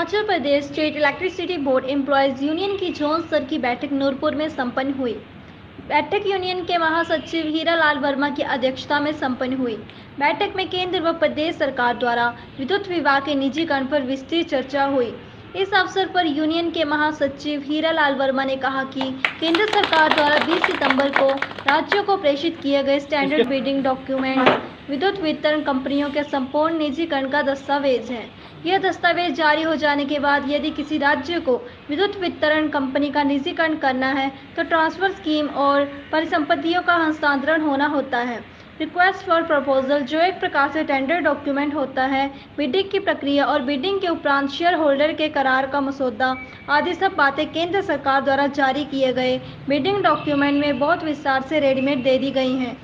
Himachal Pradesh state electricity board employees union की zone स्तर की बैठक नूरपुर में संपन्न हुई। बैठक यूनियन के महासचिव हीरालाल वर्मा की अध्यक्षता में संपन्न हुई। बैठक में केंद्र व प्रदेश सरकार द्वारा विद्युत विभाग के निजीकरण पर विस्तृत चर्चा हुई। इस अवसर पर यूनियन के महासचिव हीरालाल वर्मा ने कहा कि केंद्र सरकार द्वारा 20 सितंबर को राज्यों को प्रेषित किए गए स्टैंडर्ड बिडिंग डॉक्यूमेंट विद्युत वितरण कंपनियों के संपूर्ण निजीकरण का दस्तावेज है। यह दस्तावेज जारी हो जाने के बाद यदि किसी राज्य को विद्युत वितरण कंपनी का निजीकरण करना है तो ट्रांसफर स्कीम और परिसंपत्तियों का हस्तांतरण होना होता है। रिक्वेस्ट फॉर प्रपोजल जो एक प्रकार से टेंडर डॉक्यूमेंट होता है, बिडिंग की प्रक्रिया और बिडिंग के उपरांत शेयर होल्डर के करार का मसौदा आदि सब बातें केंद्र सरकार द्वारा जारी किए गए बिडिंग डॉक्यूमेंट में बहुत विस्तार से रेडीमेड दे दी गई हैं।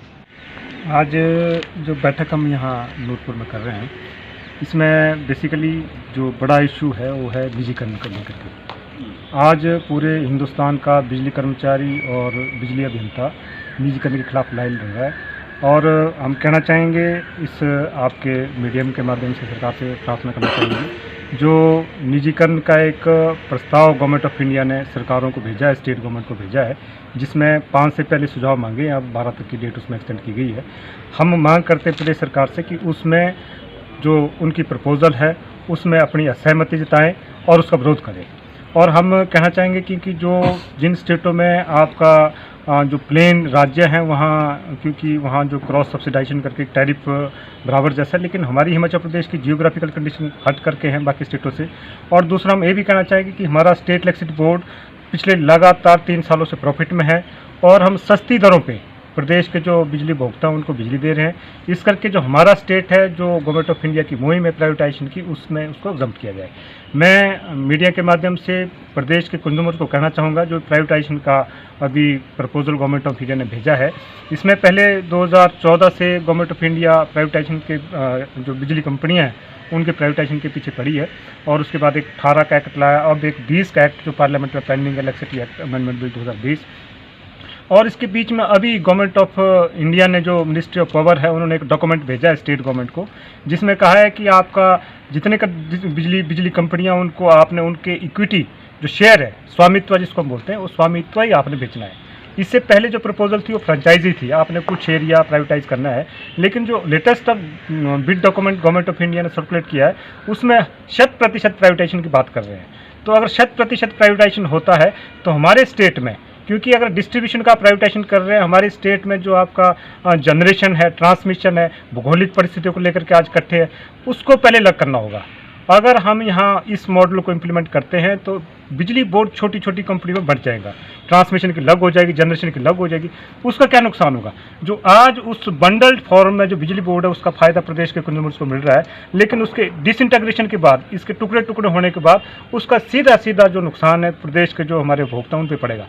आज जो बैठक हम यहाँ नूरपुर में कर रहे हैं, इसमें बेसिकली जो बड़ा इशू है वो है निजीकरण को लेकर के। आज पूरे हिंदुस्तान का बिजली कर्मचारी और बिजली अभियंता निजीकरण के खिलाफ लाइन लड़ रहा है और हम कहना चाहेंगे इस आपके मीडियम के माध्यम से सरकार से प्रार्थना करना चाहेंगे, जो निजीकरण का एक प्रस्ताव गवर्नमेंट ऑफ इंडिया ने सरकारों को भेजा है, स्टेट गवर्नमेंट को भेजा है, जिसमें 5 से पहले सुझाव मांगे, अब 12 तक की डेट उसमें एक्सटेंड की गई है। हम मांग करते हैं प्रदेश सरकार से कि उसमें जो उनकी प्रपोज़ल है उसमें अपनी असहमति जताएं और उसका विरोध करें। और हम कहना चाहेंगे कि जो जिन स्टेटों में आपका जो प्लेन राज्य हैं वहाँ, क्योंकि वहाँ जो क्रॉस सब्सिडाइजेशन करके टैरिफ बराबर जैसा है, लेकिन हमारी हिमाचल प्रदेश की जियोग्राफिकल कंडीशन हट करके हैं बाकी स्टेटों से। और दूसरा हम ये भी कहना चाहेंगे कि हमारा स्टेट इलेक्ट्रिसिटी बोर्ड पिछले लगातार 3 सालों से प्रॉफिट में है और हम सस्ती दरों पे प्रदेश के जो बिजली उपभोक्ता हैं उनको बिजली दे रहे हैं। इस करके जो हमारा स्टेट है, जो गवर्नमेंट ऑफ इंडिया की मुहिम है प्राइवेटाइजेशन की, उसमें उसको एग्जम्प्ट किया जाए। मैं मीडिया के माध्यम से प्रदेश के कंज्यूमर को कहना चाहूँगा, जो प्राइवेटाइजेशन का अभी प्रपोजल गवर्नमेंट ऑफ इंडिया ने भेजा है, इसमें पहले 2014 से गवर्नमेंट ऑफ इंडिया प्राइवेटाइजेशन के जो बिजली कंपनियाँ हैं उनके प्राइवेटाइजेशन के पीछे पड़ी है और उसके बाद एक 18 का एक्ट लाया, अब एक 20 का एक्ट जो पार्लियामेंट में pending electricity act amendment bill 2020। और इसके बीच में अभी गवर्नमेंट ऑफ इंडिया ने जो मिनिस्ट्री ऑफ पावर है उन्होंने एक डॉक्यूमेंट भेजा है स्टेट गवर्नमेंट को, जिसमें कहा है कि आपका जितने का बिजली कंपनियां उनको आपने उनके इक्विटी जो शेयर है, स्वामित्व जिसको हम बोलते हैं, वो स्वामित्व ही आपने बेचना है। इससे पहले जो प्रपोजल थी वो फ्रेंचाइजी थी, आपने कुछ एरिया प्राइवेटाइज करना है, लेकिन जो latest bid document government of India ने सर्कुलेट किया है उसमें 100% प्राइवेटाइजेशन की बात कर रहे हैं। तो अगर 100% प्राइवेटाइजेशन होता है तो हमारे स्टेट में, क्योंकि अगर डिस्ट्रीब्यूशन का प्राइवेटाइजेशन कर रहे हैं, हमारे स्टेट में जो आपका जनरेशन है, ट्रांसमिशन है, भौगोलिक परिस्थितियों को लेकर के आज इकट्ठे है, उसको पहले अलग करना होगा। अगर हम यहाँ इस मॉडल को इम्प्लीमेंट करते हैं तो बिजली बोर्ड छोटी छोटी कंपनियों में बढ़ जाएगा, ट्रांसमिशन की अलग हो जाएगी, जनरेशन की अलग हो जाएगी। उसका क्या नुकसान होगा? जो आज उस बंडल्ड फॉर्म में जो बिजली बोर्ड है उसका फायदा प्रदेश के कंज्यूमर्स को मिल रहा है, लेकिन उसके डिसइंटीग्रेशन के बाद, इसके टुकड़े टुकड़े होने के बाद उसका सीधा सीधा जो नुकसान है प्रदेश के जो हमारे उपभोक्ता उन पर पड़ेगा।